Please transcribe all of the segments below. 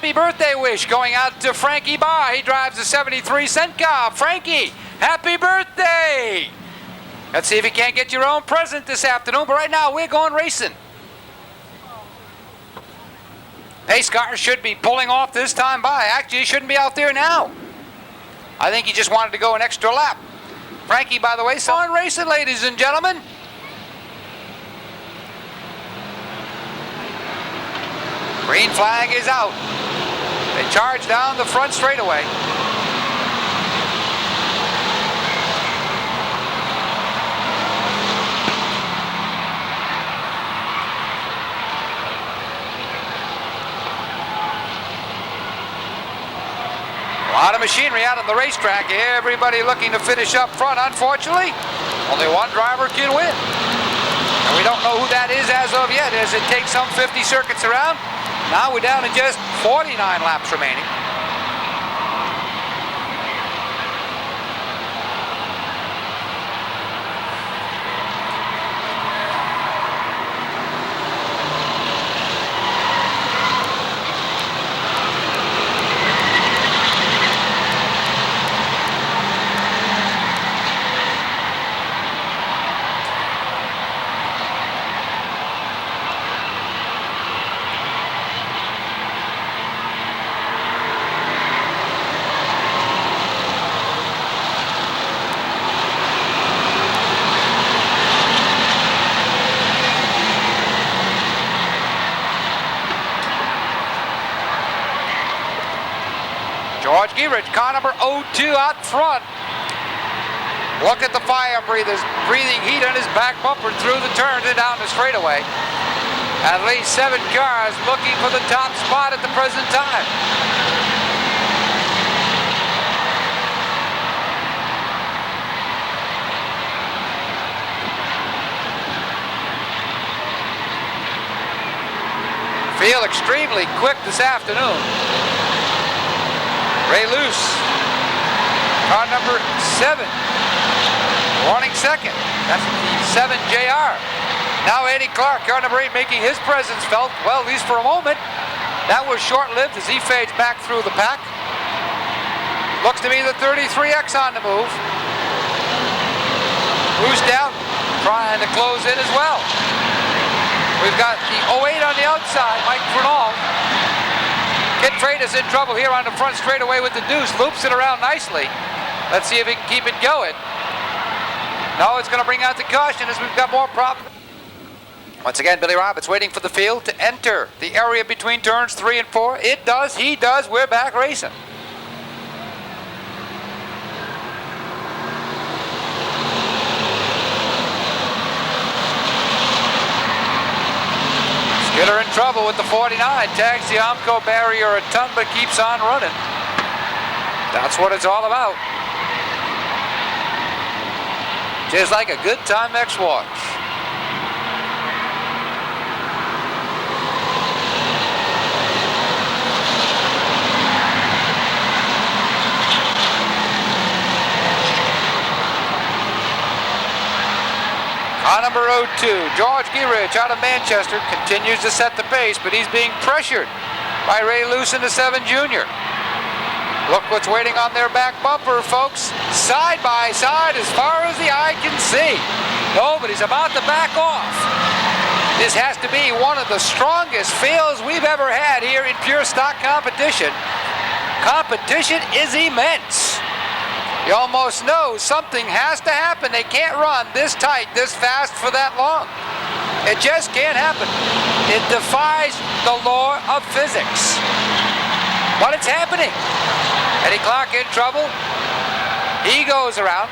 happy birthday wish going out to Frankie Barr. He drives a 73-cent car. Frankie, happy birthday! Let's see if you can't get your own present this afternoon, but right now we're going racing. Pace car should be pulling off this time by. Actually, he shouldn't be out there now. I think he just wanted to go an extra lap. Frankie, by the way, on racing, ladies and gentlemen. Green flag is out. They charge down the front straightaway. A lot of machinery out on the racetrack. Everybody looking to finish up front. Unfortunately, only one driver can win. And we don't know who that is as of yet, as it takes some 50 circuits around. Now we're down to just 49 laps remaining. George Gierich, car number 02 out front. Look at the fire breathers, breathing heat on his back bumper through the turns and down the straightaway. At least 7 cars looking for the top spot at the present time. Feel extremely quick this afternoon. Ray Luce, car number 7, running second. That's the 7JR. Now Eddie Clark, car number 8, making his presence felt, well, at least for a moment. That was short-lived as he fades back through the pack. Looks to me the 33X on the move. Bruce Down trying to close in as well. We've got the 08 on the outside, Mike Frenall. Kid Freitas in trouble here on the front straightaway with the deuce. Loops it around nicely. Let's see if he can keep it going. No, it's going to bring out the caution as we've got more problems. Once again, Billy Roberts waiting for the field to enter the area between turns 3 and 4. It does, he does, we're back racing. Skidder in trouble with the 49. Tags the Omco barrier a ton, but keeps on running. That's what it's all about. Just like a good Timex watch. Car number 02, George Gierich out of Manchester, continues to set the pace, but he's being pressured by Ray Luce in the 7 Junior. Look what's waiting on their back bumper, folks. Side by side as far as the eye can see. Nobody's about to back off. This has to be one of the strongest fields we've ever had here in pure stock competition. Competition is immense. You almost know something has to happen. They can't run this tight, this fast for that long. It just can't happen. It defies the law of physics. But it's happening. Eddie Clark in trouble. He goes around.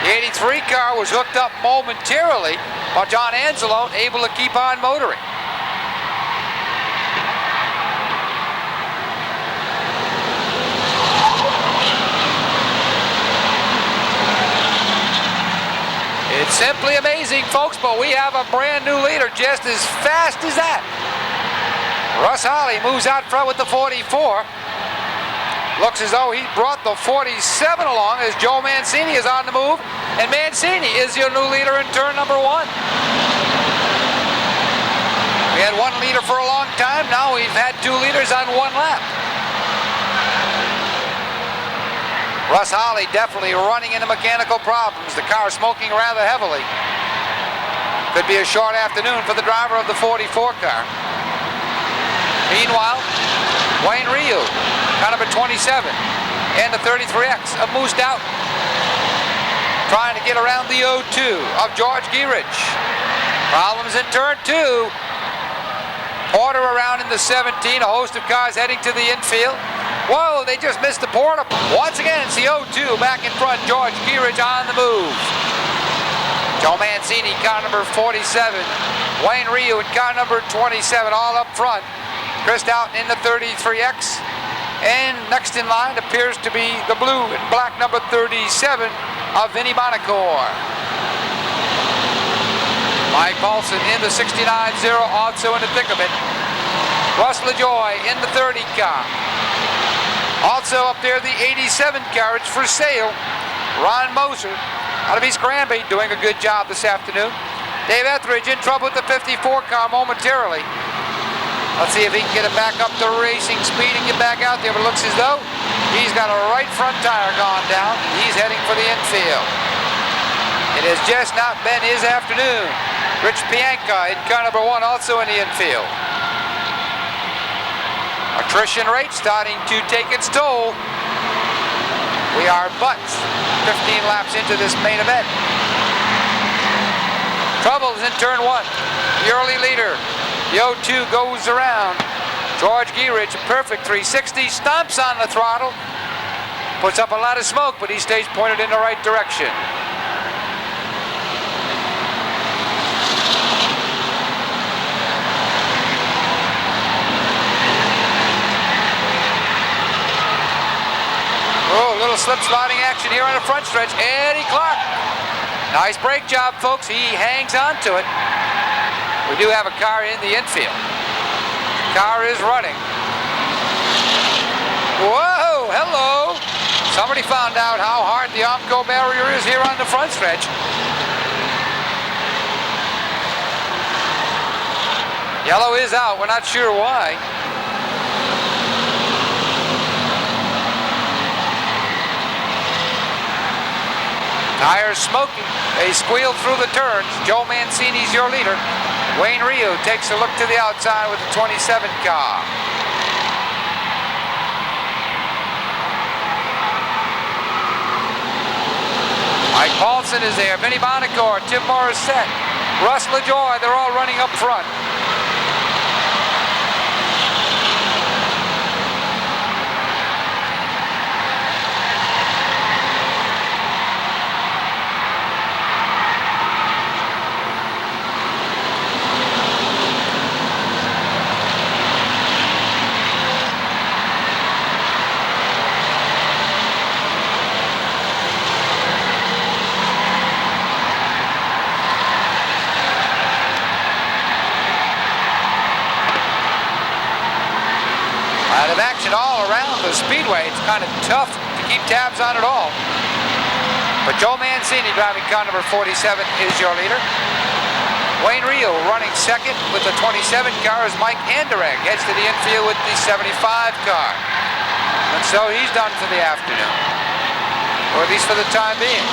The 83 car was hooked up momentarily, while John Anzalone able to keep on motoring. It's simply amazing, folks, but we have a brand new leader just as fast as that. Russ Holly moves out front with the 44. Looks as though he brought the 47 along as Joe Mancini is on the move. And Mancini is your new leader in turn number 1. We had one leader for a long time. Now we've had two leaders on one lap. Russ Holly definitely running into mechanical problems. The car smoking rather heavily. Could be a short afternoon for the driver of the 44 car. Meanwhile, Wayne Ryu, car number 27, and the 33X of Moose Doubt, trying to get around the 02 of George Gierich. Problems in turn 2. Porter around in the 17, a host of cars heading to the infield. Whoa, they just missed the Porter. Once again, it's the 02 back in front. George Gierich on the move. Joe Mancini, car number 47. Wayne Ryu in car number 27, all up front. Chris Doughton in the 33X. And next in line appears to be the blue and black number 37 of Vinnie Bonacore. Mike Paulson in the 69-0, also in the thick of it. Russ Lajoie in the 30 car. Also up there, the 87 car, it's for sale. Ron Moser out of East Granby doing a good job this afternoon. Dave Etheridge in trouble with the 54 car momentarily. Let's see if he can get it back up to racing speed and get back out there, but it looks as though he's got a right front tire gone down, and he's heading for the infield. It has just not been his afternoon. Rich Pianka in car number 1, also in the infield. Attrition rate starting to take its toll. We are but 15 laps into this main event. Troubles in turn 1. The early leader, the 02, goes around. George Gierich, a perfect 360, stomps on the throttle. Puts up a lot of smoke, but he stays pointed in the right direction. Oh, a little slip sliding action here on the front stretch. Eddie Clark. Nice brake job, folks. He hangs on to it. We do have a car in the infield. Car is running. Whoa, hello. Somebody found out how hard the Omco barrier is here on the front stretch. Yellow is out. We're not sure why. Tires smoking. They squeal through the turns. Joe Mancini's your leader. Wayne Ryu takes a look to the outside with the 27 car. Mike Paulson is there. Vinnie Bonacore, Tim Morissette, Russ Lajoie, they're all running up front. Of action all around the speedway. It's kind of tough to keep tabs on it all. But Joe Mancini driving car number 47 is your leader. Wayne Ryu running second with the 27 car as Mike Anderegg heads to the infield with the 75 car. And so he's done for the afternoon, or at least for the time being.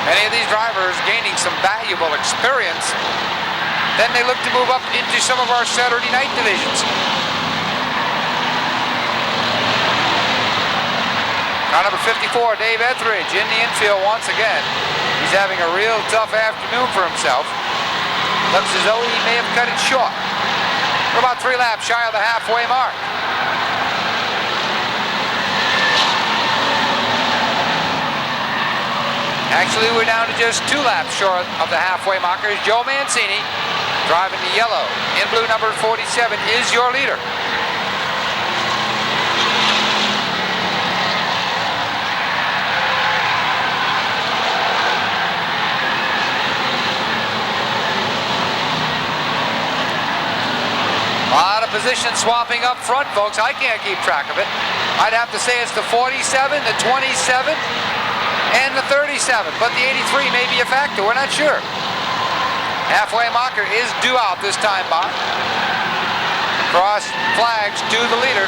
Many of these drivers gaining some valuable experience. Then they look to move up into some of our Saturday night divisions. Car number 54, Dave Etheridge in the infield once again. He's having a real tough afternoon for himself. Looks as though he may have cut it short. We're about 3 laps shy of the halfway mark. Actually, we're down to just 2 laps short of the halfway marker. Joe Mancini, driving the yellow in blue number 47, is your leader. A lot of position swapping up front, folks. I can't keep track of it. I'd have to say it's the 47, the 27, and the 37. But the 83 may be a factor. We're not sure. Halfway marker is due out this time, Bob. Cross flags to the leader.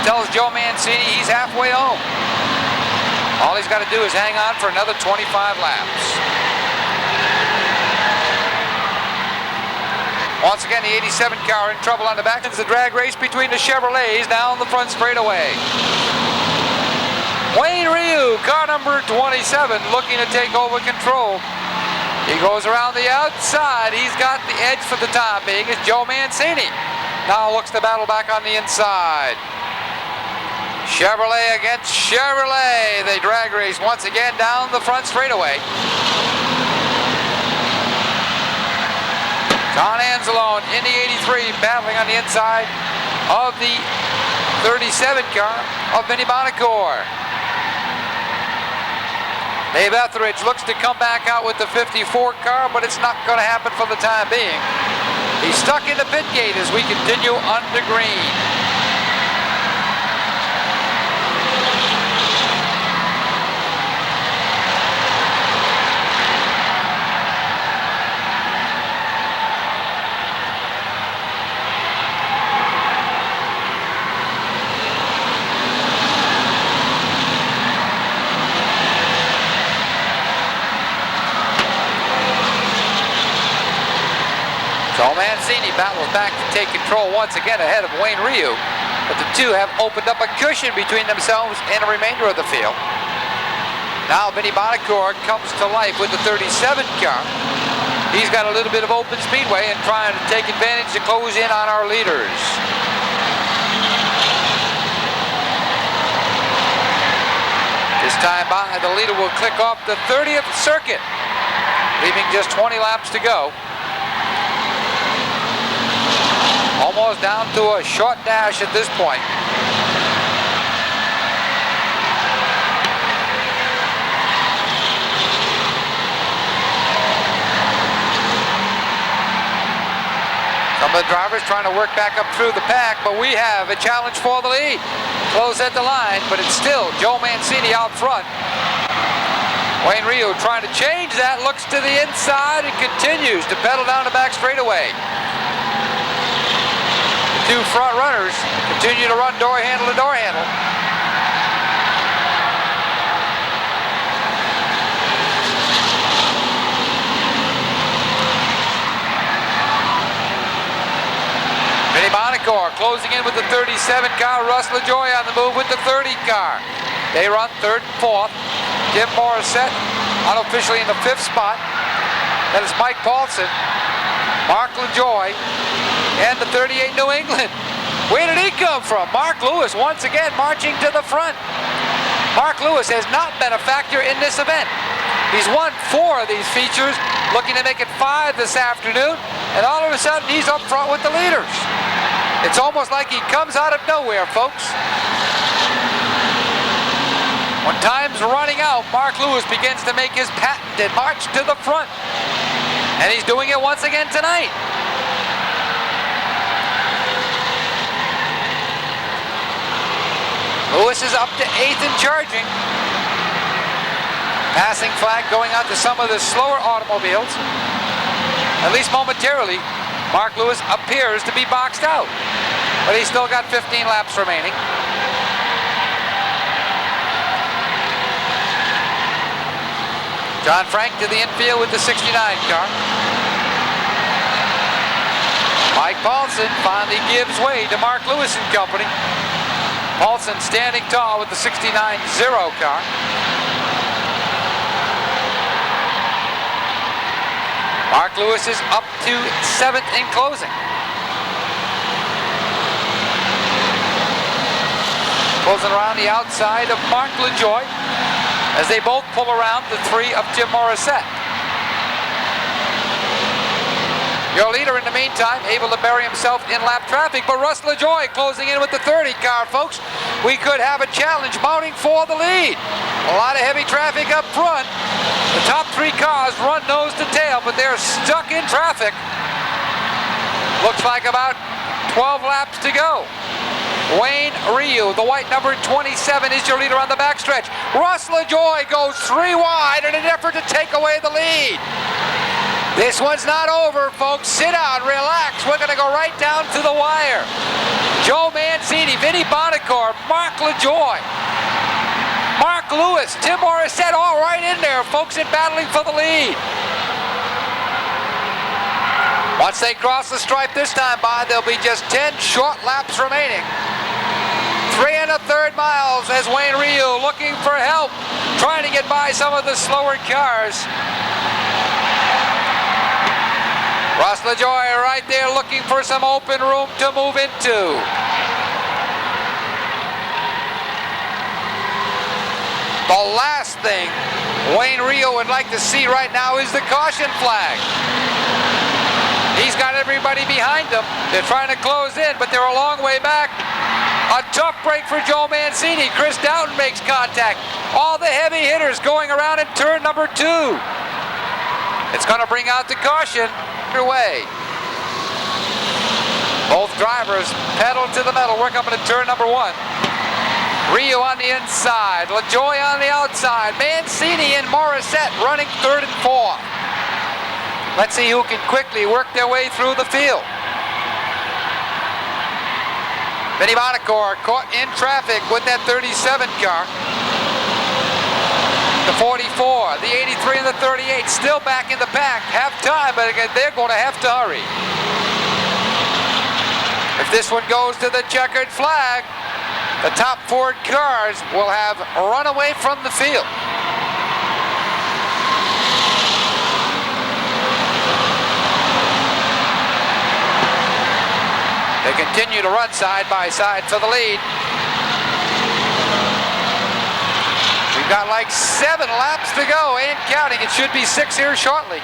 Tells Joe Mancini he's halfway home. All he's got to do is hang on for another 25 laps. Once again, the 87 car in trouble on the back. It's the drag race between the Chevrolets down the front straightaway. Wayne Ryu, car number 27, looking to take over control. He goes around the outside. He's got the edge for the time being. It's Joe Mancini. Now looks to battle back on the inside. Chevrolet against Chevrolet. They drag race once again down the front straightaway. Don Anzalone in the 83, battling on the inside of the 37 car of Vinnie Bonacore. Dave Etheridge looks to come back out with the 54 car, but it's not going to happen for the time being. He's stuck in the pit gate as we continue under green. So Mancini battles back to take control once again ahead of Wayne Ryu, but the two have opened up a cushion between themselves and the remainder of the field. Now Vinnie Bonacore comes to life with the 37 car. He's got a little bit of open speedway and trying to take advantage to close in on our leaders. This time by, the leader will click off the 30th circuit, leaving just 20 laps to go. Almost down to a short dash at this point. Some of the drivers trying to work back up through the pack, but we have a challenge for the lead. Close at the line, but it's still Joe Mancini out front. Wayne Ryu trying to change that, looks to the inside and continues to pedal down the back straightaway. Two front runners continue to run door handle to door handle. Vinnie Bonacore closing in with the 37 car. Russ Lajoie on the move with the 30 car. They run third and fourth. Tim Morissette unofficially in the fifth spot. That is Mike Paulson, Mark Lajoie, and the 38 New England. Where did he come from? Mark Lewis once again marching to the front. Mark Lewis has not been a factor in this event. He's won 4 of these features, looking to make it 5 this afternoon, and all of a sudden he's up front with the leaders. It's almost like he comes out of nowhere, folks. When time's running out, Mark Lewis begins to make his patented march to the front. And he's doing it once again tonight. Lewis is up to 8th and charging. Passing flag going out to some of the slower automobiles. At least momentarily, Mark Lewis appears to be boxed out. But he's still got 15 laps remaining. John Frank to the infield with the 69 car. Mike Paulson finally gives way to Mark Lewis and company. Paulson standing tall with the 69-0 car. Mark Lewis is up to 7th in closing. Closing around the outside of Mark Lajoie as they both pull around the 3 of Tim Morissette. Your leader in the meantime able to bury himself in lap traffic, but Russ Lajoie closing in with the 30 car, folks. We could have a challenge mounting for the lead. A lot of heavy traffic up front. The top 3 cars run nose to tail, but they're stuck in traffic. Looks like about 12 laps to go. Wayne Ryu, the white number 27, is your leader on the backstretch. Russ Lajoie goes 3 wide in an effort to take away the lead. This one's not over, folks. Sit down, relax. We're going to go right down to the wire. Joe Mancini, Vinny Bonacore, Mark Lajoie, Mark Lewis, Tim Morissette, all right in there, folks, in battling for the lead. Once they cross the stripe this time by, there'll be just 10 short laps remaining. 3 1/3 miles as Wayne Ryu looking for help, trying to get by some of the slower cars. Russ Lajoie right there looking for some open room to move into. The last thing Wayne Ryu would like to see right now is the caution flag. He's got everybody behind him. They're trying to close in, but they're a long way back. A tough break for Joe Mancini. Chris Dowden makes contact. All the heavy hitters going around in turn number 2. It's going to bring out the caution. Away. Both drivers pedal to the metal. We're coming to turn number 1. Ryu on the inside. Lajoie on the outside. Mancini and Morissette running 3rd and 4th. Let's see who can quickly work their way through the field. Vinny Bonacore caught in traffic with that 37 car. The 44, the 83, and the 38 still back in the pack. Half time, but again, they're going to have to hurry. If this one goes to the checkered flag, the top 4 cars will have run away from the field. They continue to run side by side for the lead. We've got like 7 laps to go and counting. It should be 6 here shortly.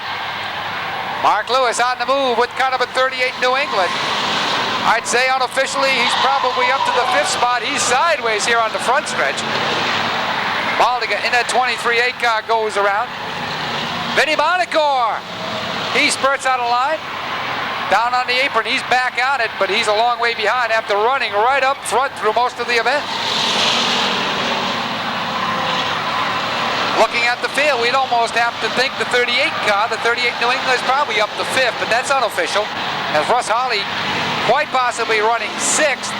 Mark Lewis on the move with kind of a 38 New England. I'd say unofficially he's probably up to the 5th spot. He's sideways here on the front stretch. Baldiga in that 23 car goes around. Vinny Bonacore, he spurts out of line. Down on the apron, he's back on it, but he's a long way behind after running right up front through most of the event. Looking at the field, we'd almost have to think the 38 car, the 38 New England, is probably up to 5th, but that's unofficial. As Russ Holly quite possibly running 6th.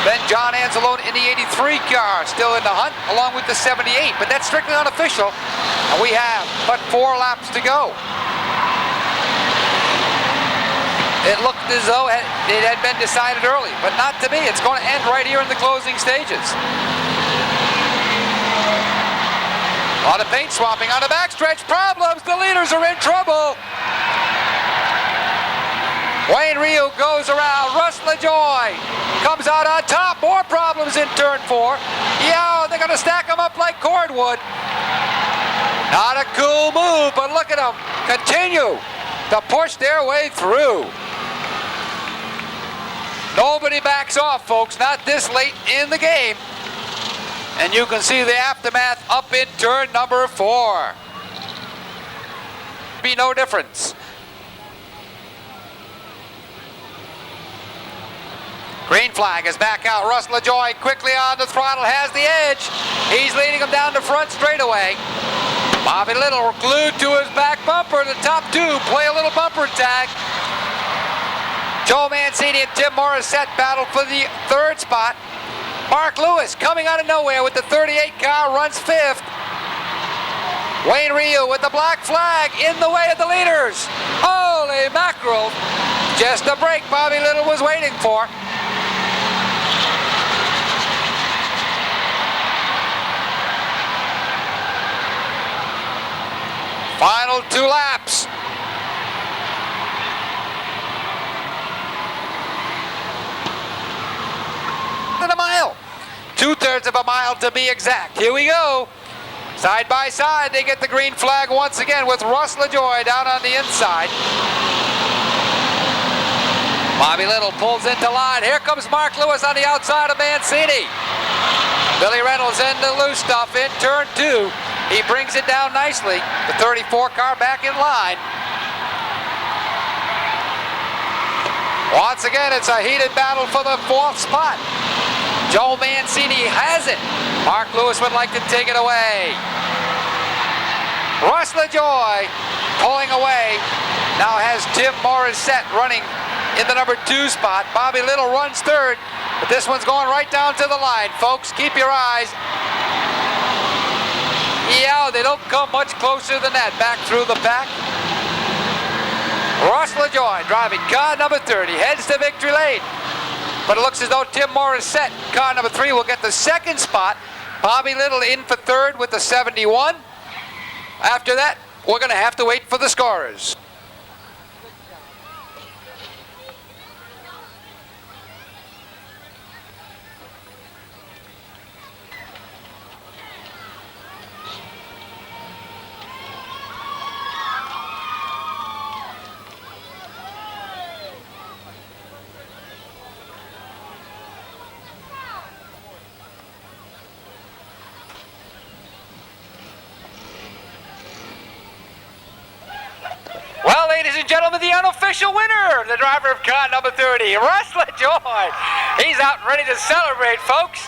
Then John Anzalone in the 83 car, still in the hunt, along with the 78, but that's strictly unofficial. And we have but 4 laps to go. It looked as though it had been decided early, but not to be. It's going to end right here in the closing stages. A lot of paint swapping on the backstretch. Problems. The leaders are in trouble. Wayne Ryu goes around. Russ Lajoie comes out on top. More problems in turn 4. Yeah, they're going to stack them up like cordwood. Not a cool move, but look at them continue to push their way through. Nobody backs off, folks, not this late in the game. And you can see the aftermath up in turn number 4. Be no difference. Green flag is back out. Russ Lajoie quickly on the throttle, has the edge. He's leading him down the front straightaway. Bobby Little glued to his back bumper. The top 2 play a little bumper tag. Joe Mancini and Tim Morissette battle for the 3rd spot. Mark Lewis coming out of nowhere with the 38 car runs 5th. Wayne Ryu with the black flag in the way of the leaders. Holy mackerel. Just a break Bobby Little was waiting for. Final 2 laps. A mile. 2/3 of a mile to be exact. Here we go. Side by side, they get the green flag once again with Russ Lajoie down on the inside. Bobby Little pulls into line. Here comes Mark Lewis on the outside of Mancini. Billy Reynolds in the loose stuff in turn 2. He brings it down nicely. The 34 car back in line. Once again, it's a heated battle for the 4th spot. Joe Mancini has it. Mark Lewis would like to take it away. Russ Lajoie pulling away. Now has Tim Morissette running in the number 2 spot. Bobby Little runs 3rd, but this one's going right down to the line, folks. Keep your eyes. Yeah, they don't come much closer than that. Back through the pack. Russ Lajoie driving car number 30, heads to victory lane. But it looks as though Tim Morissette, car number 3, will get the 2nd spot. Bobby Little in for 3rd with the 71. After that, we're going to have to wait for the scorers. Well, ladies and gentlemen, the unofficial winner, the driver of car number 30, Russ Lajoie. He's out and ready to celebrate, folks.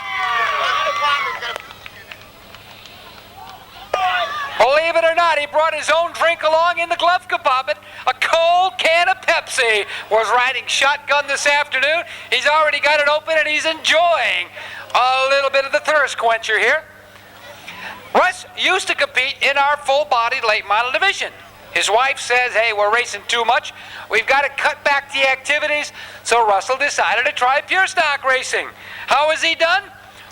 Believe it or not, he brought his own drink along in the glove compartment. A cold can of Pepsi. Was riding shotgun this afternoon. He's already got it open and he's enjoying a little bit of the thirst quencher here. Russ used to compete in our full-bodied late model division. His wife says, hey, we're racing too much. We've got to cut back the activities. So Russell decided to try pure stock racing. How has he done?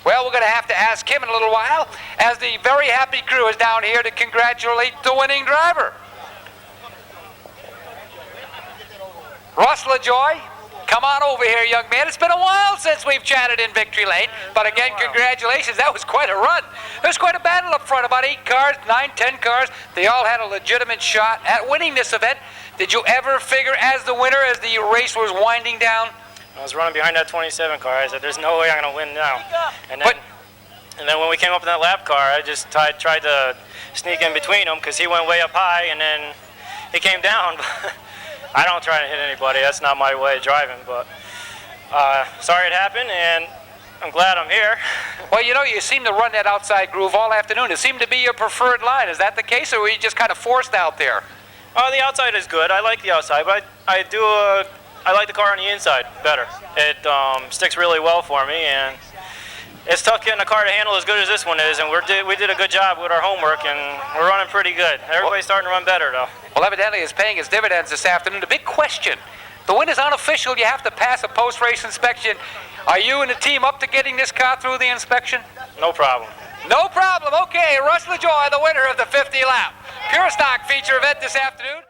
Well, we're going to have to ask him in a little while, as the very happy crew is down here to congratulate the winning driver. Russ Lajoie, come on over here, young man. It's been a while since we've chatted in Victory Lane, but again, congratulations. That was quite a run. There was quite a battle up front, about 8 cars, 9, 10 cars. They all had a legitimate shot at winning this event. Did you ever figure as the winner, as the race was winding down? I was running behind that 27 car. I said, there's no way I'm going to win now. And then when we came up in that lap car, I just tried to sneak in between them because he went way up high and then he came down. I don't try to hit anybody. That's not my way of driving. But sorry it happened, and I'm glad I'm here. Well, you know, you seem to run that outside groove all afternoon. It seemed to be your preferred line. Is that the case, or were you just kind of forced out there? The outside is good. I like the outside, but I like the car on the inside better. It sticks really well for me, and it's tough getting a car to handle as good as this one is, and we did a good job with our homework, and we're running pretty good. Everybody's starting to run better, though. Well, evidently it's paying its dividends this afternoon. The big question, the win is unofficial. You have to pass a post-race inspection. Are you and the team up to getting this car through the inspection? No problem. No problem. Okay, Russ Lajoie, the winner of the 50 lap Pure Stock feature event this afternoon.